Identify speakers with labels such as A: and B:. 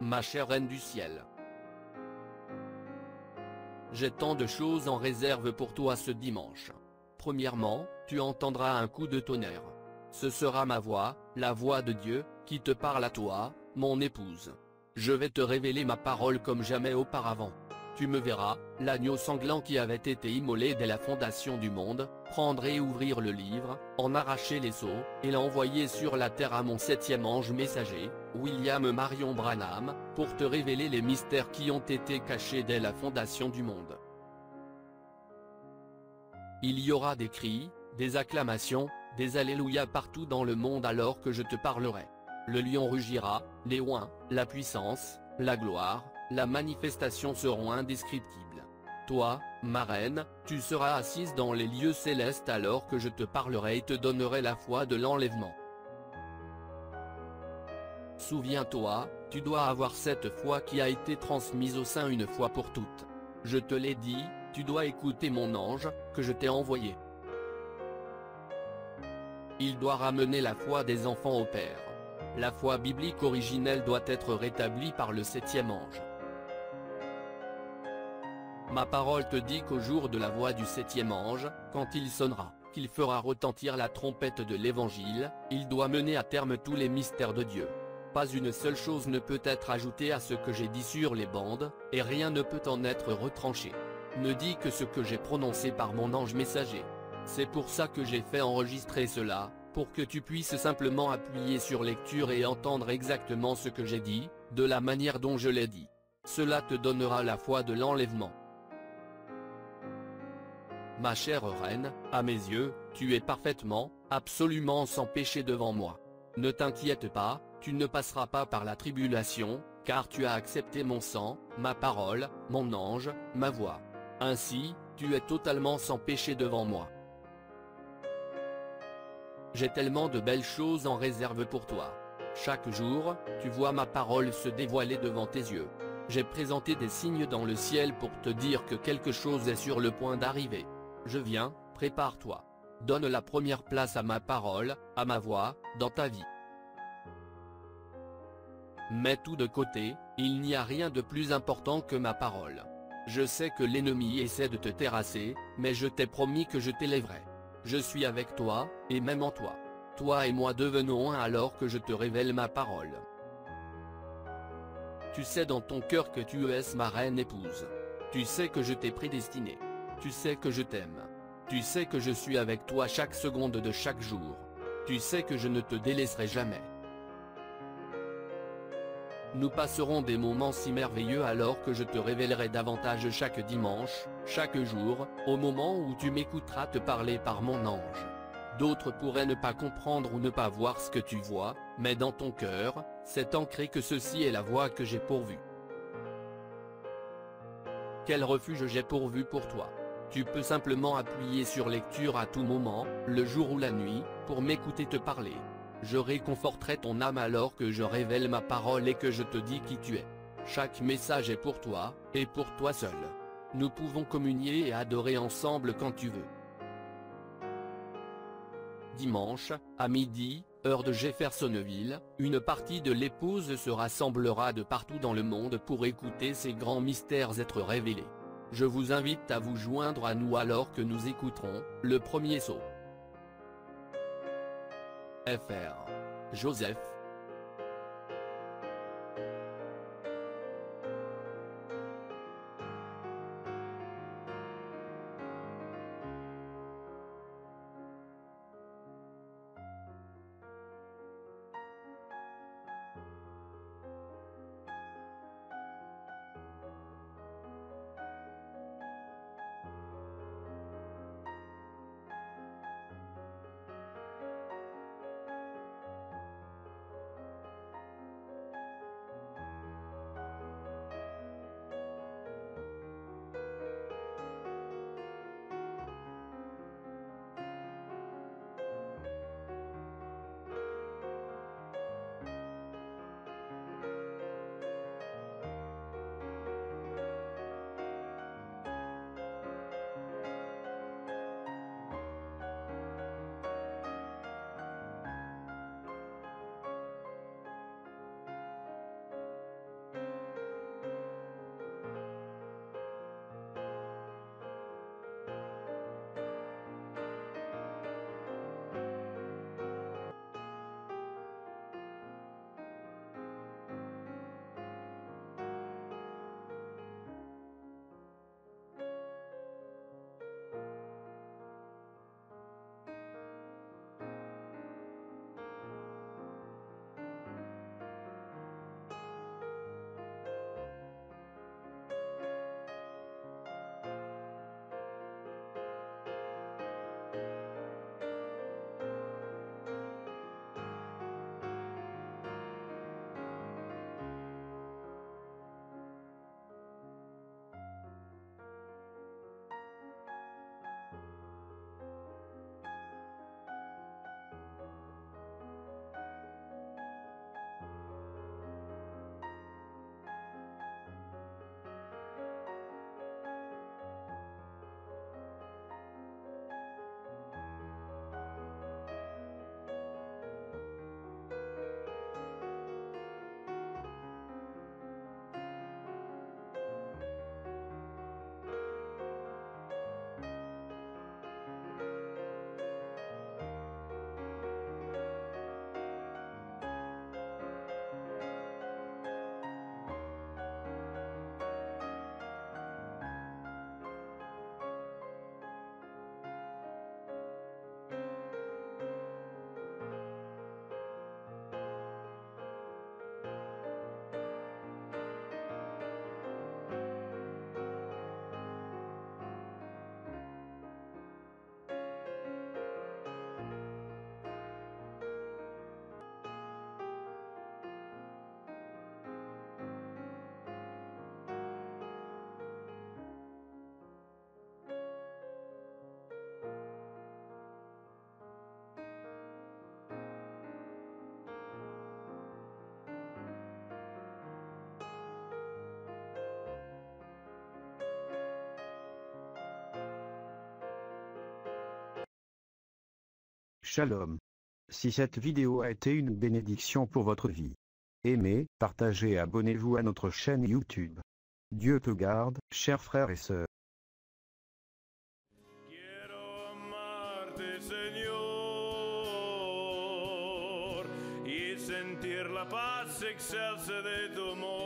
A: ma chère reine du ciel. J'ai tant de choses en réserve pour toi ce dimanche. Premièrement, tu entendras un coup de tonnerre. Ce sera ma voix, la voix de Dieu, qui te parle à toi, mon épouse. Je vais te révéler ma parole comme jamais auparavant. Tu me verras, l'agneau sanglant qui avait été immolé dès la fondation du monde, prendre et ouvrir le livre, en arracher les sceaux, et l'envoyer sur la terre à mon septième ange messager, William Marion Branham, pour te révéler les mystères qui ont été cachés dès la fondation du monde. Il y aura des cris, des acclamations, des alléluia partout dans le monde alors que je te parlerai. Le lion rugira, les oins, la puissance, la gloire, la manifestation seront indescriptibles. Toi, ma reine, tu seras assise dans les lieux célestes alors que je te parlerai et te donnerai la foi de l'enlèvement. Souviens-toi, tu dois avoir cette foi qui a été transmise au sein une fois pour toutes. Je te l'ai dit, tu dois écouter mon ange, que je t'ai envoyé. Il doit ramener la foi des enfants au Père. La foi biblique originelle doit être rétablie par le septième ange. Ma parole te dit qu'au jour de la voix du septième ange, quand il sonnera, qu'il fera retentir la trompette de l'Évangile, il doit mener à terme tous les mystères de Dieu. Pas une seule chose ne peut être ajoutée à ce que j'ai dit sur les bandes, et rien ne peut en être retranché. Ne dis que ce que j'ai prononcé par mon ange messager. C'est pour ça que j'ai fait enregistrer cela, pour que tu puisses simplement appuyer sur lecture et entendre exactement ce que j'ai dit, de la manière dont je l'ai dit. Cela te donnera la foi de l'enlèvement. Ma chère reine, à mes yeux, tu es parfaitement, absolument sans péché devant moi. Ne t'inquiète pas, tu ne passeras pas par la tribulation, car tu as accepté mon sang, ma parole, mon ange, ma voix. Ainsi, tu es totalement sans péché devant moi. J'ai tellement de belles choses en réserve pour toi. Chaque jour, tu vois ma parole se dévoiler devant tes yeux. J'ai présenté des signes dans le ciel pour te dire que quelque chose est sur le point d'arriver. Je viens, prépare-toi. Donne la première place à ma parole, à ma voix, dans ta vie. Mets tout de côté, il n'y a rien de plus important que ma parole. Je sais que l'ennemi essaie de te terrasser, mais je t'ai promis que je t'élèverai. Je suis avec toi, et même en toi. Toi et moi devenons un alors que je te révèle ma parole. Tu sais dans ton cœur que tu es ma reine épouse. Tu sais que je t'ai prédestiné. Tu sais que je t'aime. Tu sais que je suis avec toi chaque seconde de chaque jour. Tu sais que je ne te délaisserai jamais. Nous passerons des moments si merveilleux alors que je te révélerai davantage chaque dimanche, chaque jour, au moment où tu m'écouteras te parler par mon ange. D'autres pourraient ne pas comprendre ou ne pas voir ce que tu vois, mais dans ton cœur, c'est ancré que ceci est la voie que j'ai pourvue. Quel refuge j'ai pourvu pour toi. Tu peux simplement appuyer sur lecture à tout moment, le jour ou la nuit, pour m'écouter te parler. Je réconforterai ton âme alors que je révèle ma parole et que je te dis qui tu es. Chaque message est pour toi, et pour toi seul. Nous pouvons communier et adorer ensemble quand tu veux. Dimanche, à midi, heure de Jeffersonville, une partie de l'épouse se rassemblera de partout dans le monde pour écouter ces grands mystères être révélés. Je vous invite à vous joindre à nous alors que nous écouterons le premier sceau. Fr. Joseph.
B: Shalom. Si cette vidéo a été une bénédiction pour votre vie, aimez, partagez et abonnez-vous à notre chaîne YouTube. Dieu te garde, chers frères et sœurs.
C: Quiero amarte, Señor, y sentir la paz excelsa de tu amor.